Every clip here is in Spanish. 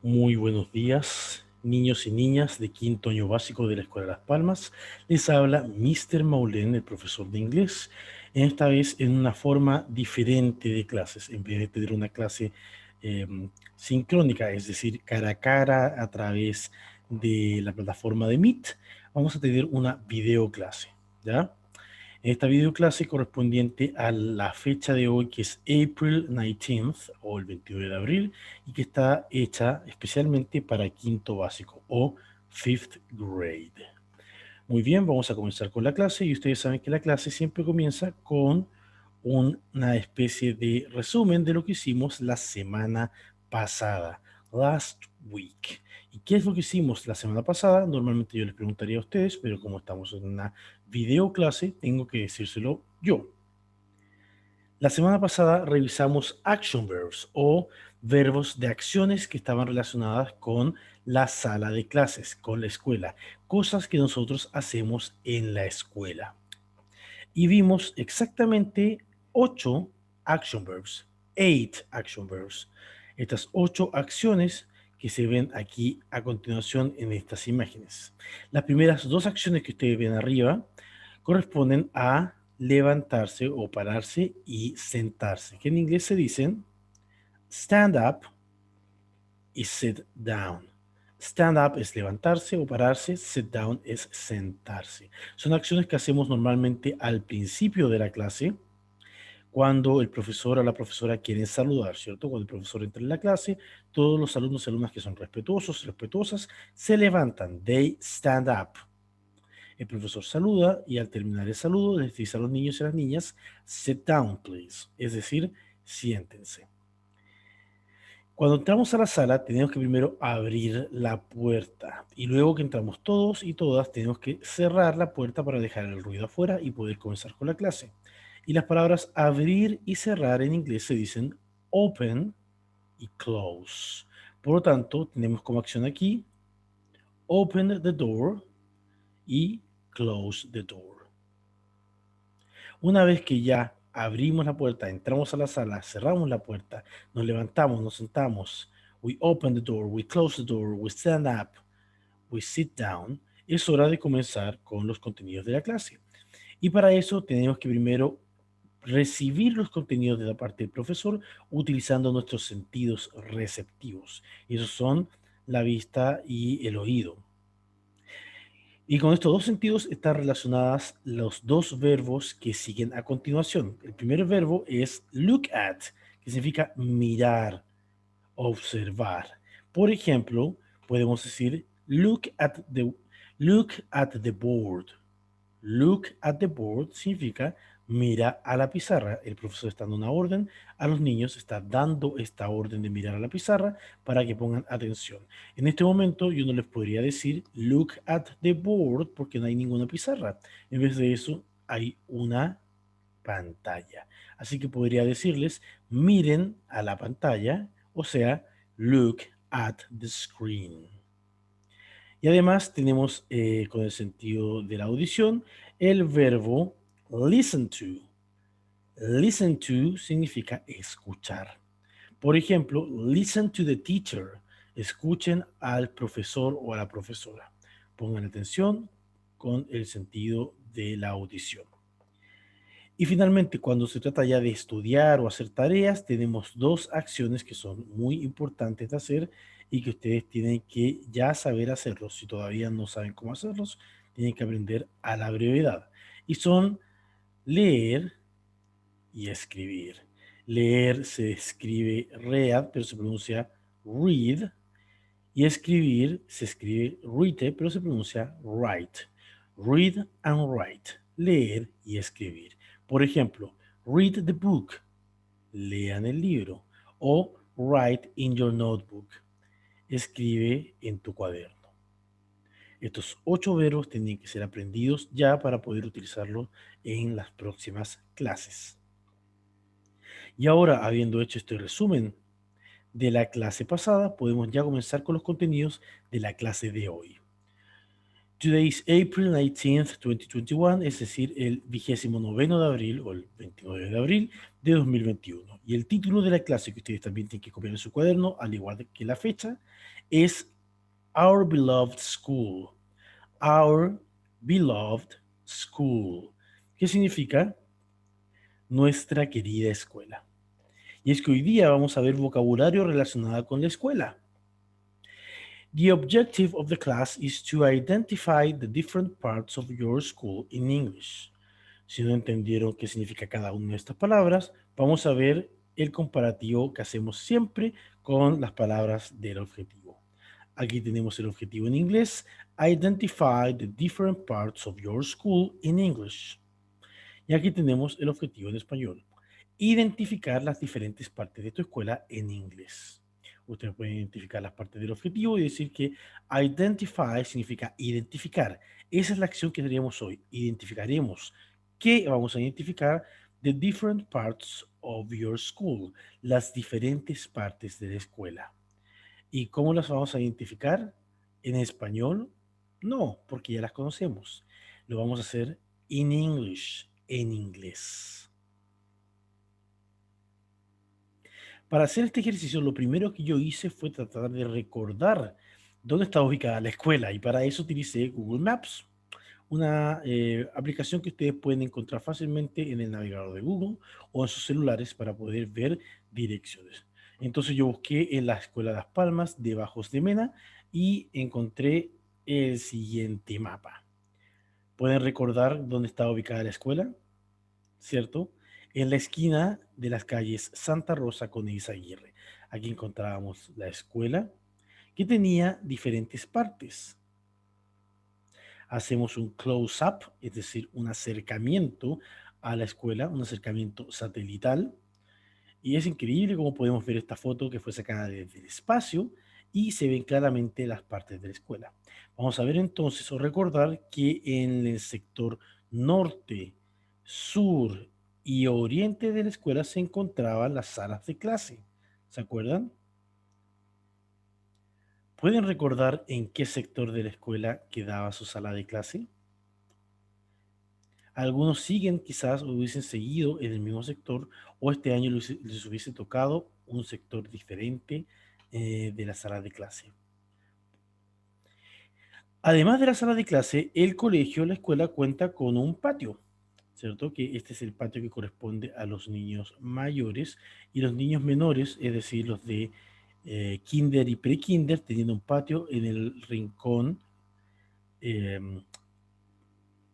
Muy buenos días, niños y niñas de quinto año básico de la Escuela Las Palmas. Les habla Mr. Maulén, el profesor de inglés, esta vez en una forma diferente de clases. En vez de tener una clase eh, sincrónica, es decir, cara a cara a través de la plataforma de Meet, vamos a tener una videoclase, ¿ya? Esta videoclase correspondiente a la fecha de hoy, que es April 19th o el 29 de abril, y que está hecha especialmente para quinto básico o fifth grade. Muy bien, vamos a comenzar con la clase y ustedes saben que la clase siempre comienza con una especie de resumen de lo que hicimos la semana pasada, last week. ¿Y qué es lo que hicimos la semana pasada? Normalmente yo les preguntaría a ustedes, pero como estamos en una videoclase, tengo que decírselo yo. La semana pasada revisamos action verbs o verbos de acciones que estaban relacionadas con la sala de clases, con la escuela, cosas que nosotros hacemos en la escuela. Y vimos exactamente 8 action verbs, 8 action verbs. Estas 8 acciones que se ven aquí a continuación en estas imágenes. Las primeras dos acciones que ustedes ven arriba corresponden a levantarse o pararse y sentarse, que en inglés se dicen stand up y sit down. Stand up es levantarse o pararse, sit down es sentarse. Son acciones que hacemos normalmente al principio de la clase, cuando el profesor o la profesora quieren saludar, ¿cierto? Cuando el profesor entra en la clase, todos los alumnos y alumnas que son respetuosos, respetuosas, se levantan. They stand up. El profesor saluda y al terminar el saludo les dice a los niños y a las niñas, sit down, please. Es decir, siéntense. Cuando entramos a la sala, tenemos que primero abrir la puerta y luego que entramos todos y todas, tenemos que cerrar la puerta para dejar el ruido afuera y poder comenzar con la clase. Y las palabras abrir y cerrar en inglés se dicen open y close. Por lo tanto, tenemos como acción aquí open the door y close the door. Una vez que ya abrimos la puerta, entramos a la sala, cerramos la puerta, nos levantamos, nos sentamos, we open the door, we close the door, we stand up, we sit down, es hora de comenzar con los contenidos de la clase. Y para eso tenemos que primero recibir los contenidos de la parte del profesor utilizando nuestros sentidos receptivos. Y esos son la vista y el oído. Y con estos dos sentidos están relacionadas los dos verbos que siguen a continuación. El primer verbo es look at, que significa mirar, observar. Por ejemplo, podemos decir look at the board. Look at the board significa mira a la pizarra. El profesor está dando una orden a los niños, está dando esta orden de mirar a la pizarra para que pongan atención. En este momento yo no les podría decir look at the board porque no hay ninguna pizarra. En vez de eso hay una pantalla. Así que podría decirles miren a la pantalla, o sea, look at the screen. Y además tenemos con el sentido de la audición el verbo listen to. Listen to significa escuchar. Por ejemplo, listen to the teacher. Escuchen al profesor o a la profesora. Pongan atención con el sentido de la audición. Y finalmente, cuando se trata ya de estudiar o hacer tareas, tenemos dos acciones que son muy importantes de hacer y que ustedes tienen que ya saber hacerlos. Si todavía no saben cómo hacerlos, tienen que aprender a la brevedad. Y son leer y escribir. Leer se escribe read, pero se pronuncia read. Y escribir se escribe read, pero se pronuncia write. Read and write. Leer y escribir. Por ejemplo, read the book. Lean el libro. O write in your notebook. Escribe en tu cuaderno. Estos 8 verbos tienen que ser aprendidos ya para poder utilizarlos en las próximas clases. Y ahora, habiendo hecho este resumen de la clase pasada, podemos ya comenzar con los contenidos de la clase de hoy. Today is April 19th, 2021, es decir, el 29 de abril o el 29 de abril de 2021. Y el título de la clase que ustedes también tienen que copiar en su cuaderno, al igual que la fecha, es our beloved school. Our beloved school. ¿Qué significa? Nuestra querida escuela. Y es que hoy día vamos a ver vocabulario relacionado con la escuela. The objective of the class is to identify the different parts of your school in English. Si no entendieron qué significa cada una de estas palabras, vamos a ver el comparativo que hacemos siempre con las palabras del objetivo. Aquí tenemos el objetivo en inglés. Identify the different parts of your school in English. Y aquí tenemos el objetivo en español. Identificar las diferentes partes de tu escuela en inglés. Ustedes pueden identificar las partes del objetivo y decir que identify significa identificar. Esa es la acción que tendríamos hoy. Identificaremos. ¿Qué vamos a identificar? The different parts of your school. Las diferentes partes de la escuela. ¿Y cómo las vamos a identificar? ¿En español? No, porque ya las conocemos. Lo vamos a hacer in English, en inglés. Para hacer este ejercicio, lo primero que yo hice fue tratar de recordar dónde estaba ubicada la escuela y para eso utilicé Google Maps, una aplicación que ustedes pueden encontrar fácilmente en el navegador de Google o en sus celulares para poder ver direcciones. Entonces yo busqué en la Escuela Las Palmas de Bajos de Mena y encontré el siguiente mapa. ¿Pueden recordar dónde estaba ubicada la escuela? ¿Cierto? En la esquina de las calles Santa Rosa con Izaguirre. Aquí encontrábamos la escuela que tenía diferentes partes. Hacemos un close-up, es decir, un acercamiento a la escuela, un acercamiento satelital. Y es increíble cómo podemos ver esta foto que fue sacada desde el espacio y se ven claramente las partes de la escuela. Vamos a ver entonces o recordar que en el sector norte, sur y oriente de la escuela se encontraban las salas de clase. ¿Se acuerdan? ¿Pueden recordar en qué sector de la escuela quedaba su sala de clase? Algunos siguen quizás o hubiesen seguido en el mismo sector o este año les hubiese tocado un sector diferente de la sala de clase. Además de la sala de clase, el colegio, la escuela cuenta con un patio, ¿cierto? Que este es el patio que corresponde a los niños mayores y los niños menores, es decir, los de kinder y pre-kinder, teniendo un patio en el rincón em,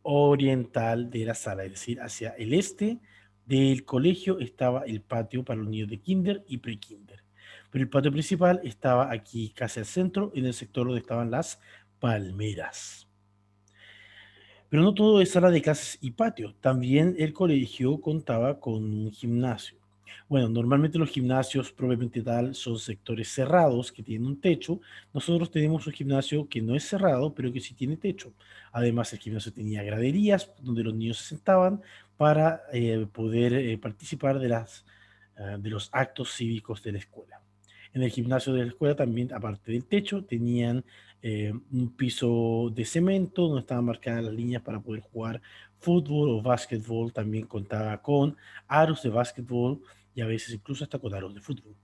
oriental de la sala, es decir, hacia el este del colegio estaba el patio para los niños de kinder y pre-kinder. Pero el patio principal estaba aquí casi al centro, en el sector donde estaban las palmeras. Pero no todo es sala de clases y patio, también el colegio contaba con un gimnasio. Bueno, normalmente los gimnasios propiamente tal son sectores cerrados que tienen un techo. Nosotros tenemos un gimnasio que no es cerrado, pero que sí tiene techo. Además, el gimnasio tenía graderías donde los niños se sentaban para poder participar de los actos cívicos de la escuela. En el gimnasio de la escuela también, aparte del techo, tenían un piso de cemento donde estaban marcadas las líneas para poder jugar fútbol o básquetbol. También contaba con aros de básquetbol y a veces incluso hasta con aros de fútbol.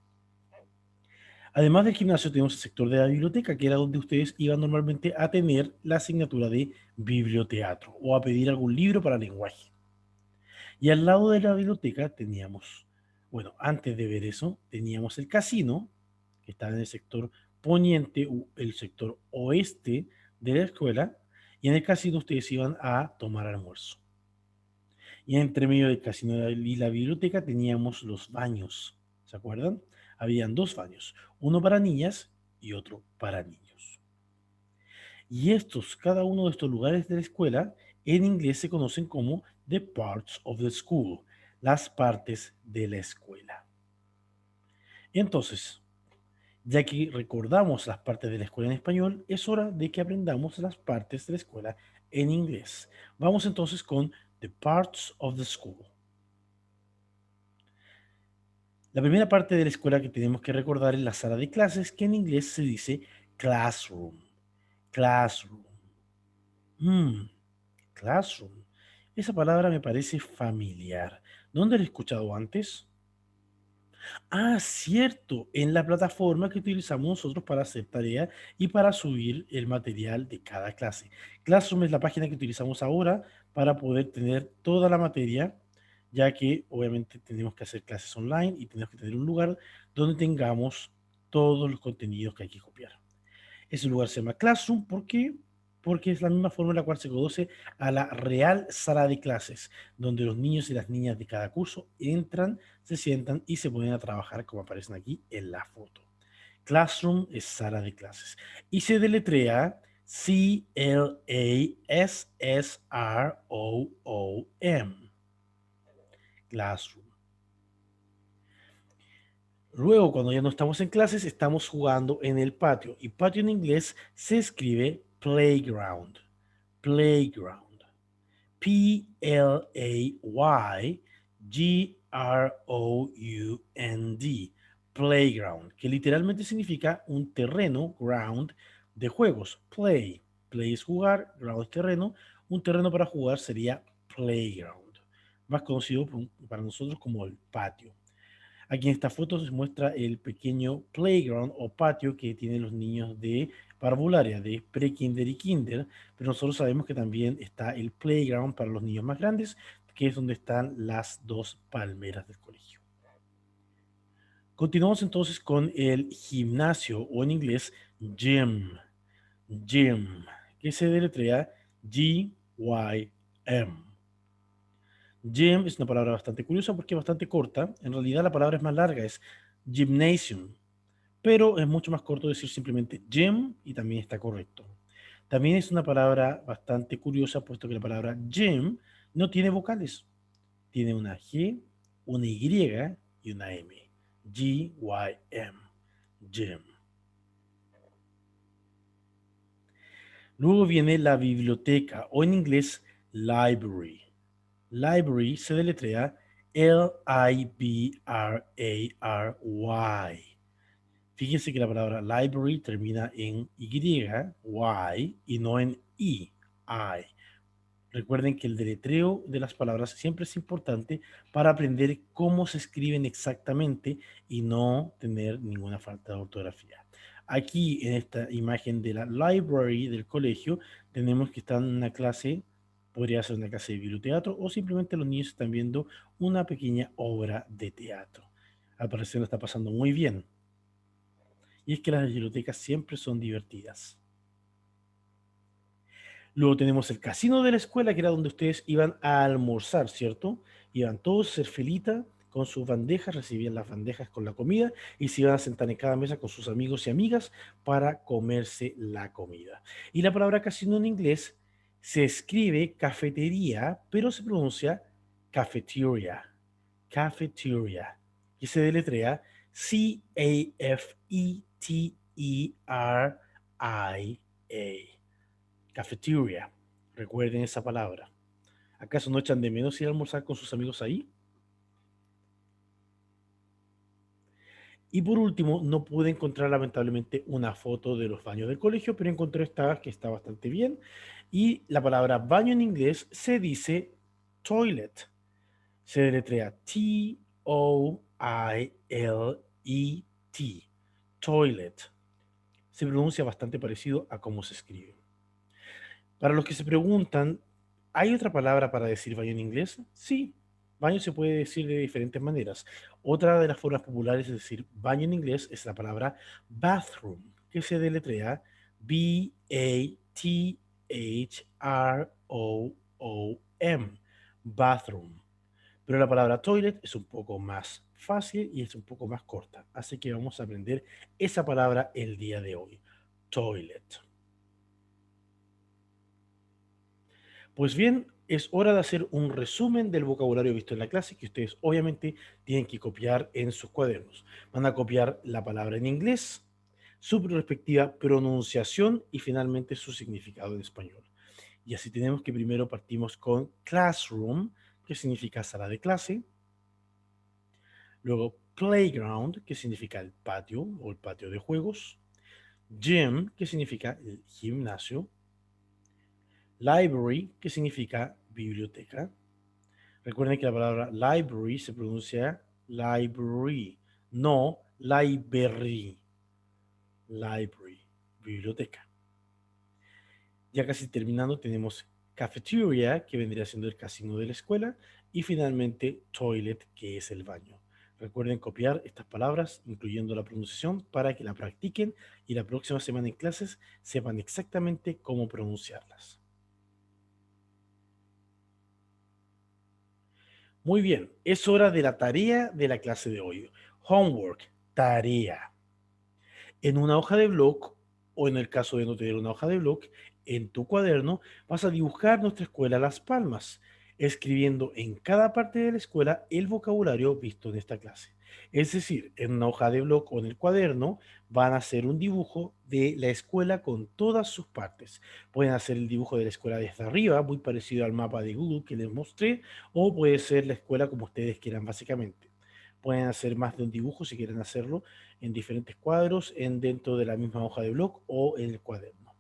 Además del gimnasio tenemos el sector de la biblioteca, que era donde ustedes iban normalmente a tener la asignatura de biblioteatro o a pedir algún libro para lenguaje. Y al lado de la biblioteca teníamos, bueno, antes de ver eso, teníamos el casino, que estaba en el sector poniente, el sector oeste de la escuela, y en el casino ustedes iban a tomar almuerzo. Y entre medio del casino y la biblioteca teníamos los baños, ¿se acuerdan? Habían dos baños, uno para niñas y otro para niños. Y estos, cada uno de estos lugares de la escuela, en inglés se conocen como the parts of the school, las partes de la escuela. Entonces, ya que recordamos las partes de la escuela en español, es hora de que aprendamos las partes de la escuela en inglés. Vamos entonces con the parts of the school. La primera parte de la escuela que tenemos que recordar es la sala de clases, que en inglés se dice classroom. Classroom. Mm, Classroom. Esa palabra me parece familiar. ¿Dónde la he escuchado antes? Ah, cierto, en la plataforma que utilizamos nosotros para hacer tarea y para subir el material de cada clase. Classroom es la página que utilizamos ahora para poder tener toda la materia, ya que obviamente tenemos que hacer clases online y tenemos que tener un lugar donde tengamos todos los contenidos que hay que copiar. Ese lugar se llama Classroom, ¿por qué? Porque es la misma forma en la cual se conoce a la real sala de clases, donde los niños y las niñas de cada curso entran, se sientan y se ponen a trabajar como aparecen aquí en la foto. Classroom es sala de clases y se deletrea Classroom. Classroom. Luego, cuando ya no estamos en clases, estamos jugando en el patio. Y patio en inglés se escribe playground. Playground. Playground. Playground, que literalmente significa un terreno, ground, de juegos. Play. Play es jugar, ground es terreno. Un terreno para jugar sería playground, más conocido para nosotros como el patio. Aquí en esta foto se muestra el pequeño playground o patio que tienen los niños de parvularia, de pre-kinder y kinder, pero nosotros sabemos que también está el playground para los niños más grandes, que es donde están las dos palmeras del colegio. Continuamos entonces con el gimnasio o en inglés gym. Gym, que se deletrea Gym. Gym es una palabra bastante curiosa porque es bastante corta. En realidad la palabra es más larga, es gymnasium, pero es mucho más corto decir simplemente gym y también está correcto. También es una palabra bastante curiosa puesto que la palabra gym no tiene vocales. Tiene una G, una Y y una M. Gym. Gym. Luego viene la biblioteca o en inglés library. Library se deletrea Library. Fíjense que la palabra library termina en y no en I. Recuerden que el deletreo de las palabras siempre es importante para aprender cómo se escriben exactamente y no tener ninguna falta de ortografía. Aquí en esta imagen de la library del colegio tenemos que están en una clase, podría ser una clase de biblioteatro o simplemente los niños están viendo una pequeña obra de teatro. Al parecer lo está pasando muy bien. Y es que las bibliotecas siempre son divertidas. Luego tenemos el casino de la escuela, que era donde ustedes iban a almorzar, ¿cierto? Iban todos a hacer filita con sus bandejas, recibían las bandejas con la comida y se iban a sentar en cada mesa con sus amigos y amigas para comerse la comida. Y la palabra casino en inglés se escribe cafetería, pero se pronuncia cafeteria. Cafeteria. Y se deletrea Cafeteria. Cafeteria. Recuerden esa palabra. ¿Acaso no echan de menos ir a almorzar con sus amigos ahí? Y por último, no pude encontrar lamentablemente una foto de los baños del colegio, pero encontré esta que está bastante bien. Y la palabra baño en inglés se dice toilet. Se deletrea Toilet. Toilet. Se pronuncia bastante parecido a cómo se escribe. Para los que se preguntan, ¿hay otra palabra para decir baño en inglés? Sí, baño se puede decir de diferentes maneras. Otra de las formas populares de decir baño en inglés es la palabra bathroom, que se deletrea Bathroom. Bathroom. Pero la palabra toilet es un poco más fácil y es un poco más corta. Así que vamos a aprender esa palabra el día de hoy. Toilet. Pues bien, es hora de hacer un resumen del vocabulario visto en la clase que ustedes obviamente tienen que copiar en sus cuadernos. Van a copiar la palabra en inglés, su respectiva pronunciación y finalmente su significado en español. Y así tenemos que primero partimos con classroom, que significa sala de clase. Luego playground, que significa el patio o el patio de juegos. Gym, que significa el gimnasio. Library, que significa biblioteca. Recuerden que la palabra library se pronuncia library, No, library. Library, biblioteca. Ya casi terminando tenemos cafeteria, que vendría siendo el casino de la escuela, y finalmente toilet, que es el baño. Recuerden copiar estas palabras, incluyendo la pronunciación, para que la practiquen y la próxima semana en clases sepan exactamente cómo pronunciarlas. Muy bien, es hora de la tarea de la clase de hoy. Homework, tarea. En una hoja de blog, o en el caso de no tener una hoja de blog, en tu cuaderno vas a dibujar nuestra escuela Las Palmas, escribiendo en cada parte de la escuela el vocabulario visto en esta clase. Es decir, en una hoja de blog o en el cuaderno van a hacer un dibujo de la escuela con todas sus partes. Pueden hacer el dibujo de la escuela desde arriba, muy parecido al mapa de Google que les mostré, o puede ser la escuela como ustedes quieran básicamente. Pueden hacer más de un dibujo si quieren hacerlo en diferentes cuadros, dentro de la misma hoja de blog o en el cuaderno.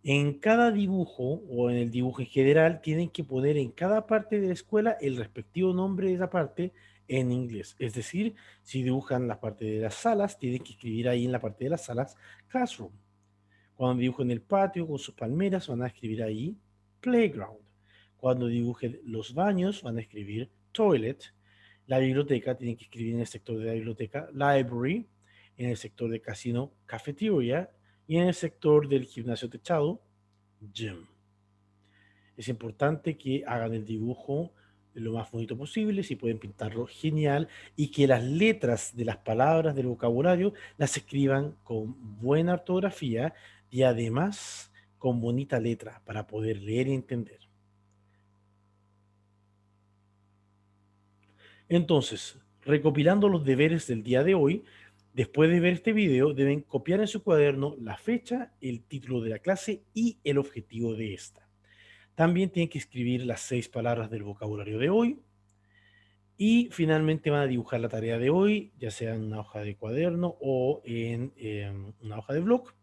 En cada dibujo o en el dibujo en general tienen que poner en cada parte de la escuela el respectivo nombre de esa parte en inglés. Es decir, si dibujan la parte de las salas, tienen que escribir ahí en la parte de las salas classroom. Cuando dibujen el patio con sus palmeras, van a escribir ahí playground. Cuando dibujen los baños, van a escribir toilet. La biblioteca, tienen que escribir en el sector de la biblioteca library, en el sector de casino cafeteria y en el sector del gimnasio techado gym. Es importante que hagan el dibujo lo más bonito posible, si pueden pintarlo, genial, y que las letras de las palabras del vocabulario las escriban con buena ortografía y además con bonita letra para poder leer y entender. Entonces, recopilando los deberes del día de hoy, después de ver este video, deben copiar en su cuaderno la fecha, el título de la clase y el objetivo de esta. También tienen que escribir las 6 palabras del vocabulario de hoy y finalmente van a dibujar la tarea de hoy, ya sea en una hoja de cuaderno o en una hoja de blog,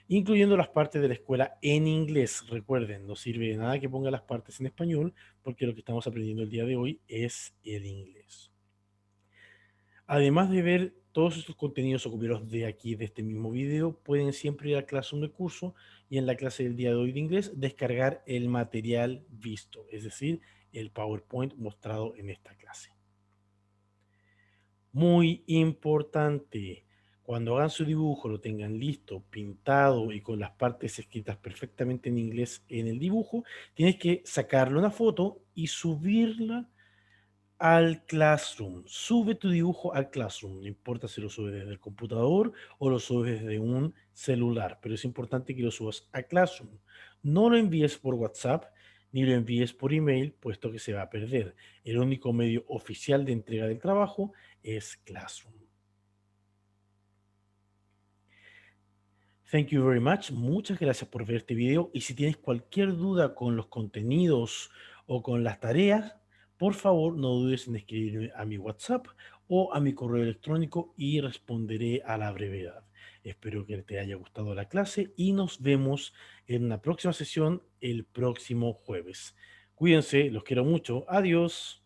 incluyendo las partes de la escuela en inglés. Recuerden, no sirve de nada que ponga las partes en español porque lo que estamos aprendiendo el día de hoy es el inglés. Además de ver todos estos contenidos o copiarlos de aquí, de este mismo video, pueden siempre ir a Classroom de curso y en la clase del día de hoy de inglés descargar el material visto, es decir, el PowerPoint mostrado en esta clase. Muy importante, cuando hagan su dibujo, lo tengan listo, pintado y con las partes escritas perfectamente en inglés en el dibujo, tienes que sacarle una foto y subirla al Classroom. Sube tu dibujo al Classroom. No importa si lo subes desde el computador o lo subes desde un celular, pero es importante que lo subas a Classroom. No lo envíes por WhatsApp ni lo envíes por email, puesto que se va a perder. El único medio oficial de entrega del trabajo es Classroom. Thank you very much. Muchas gracias por ver este video. Y si tienes cualquier duda con los contenidos o con las tareas, por favor no dudes en escribirme a mi WhatsApp o a mi correo electrónico y responderé a la brevedad. Espero que te haya gustado la clase y nos vemos en una próxima sesión el próximo jueves. Cuídense, los quiero mucho. Adiós.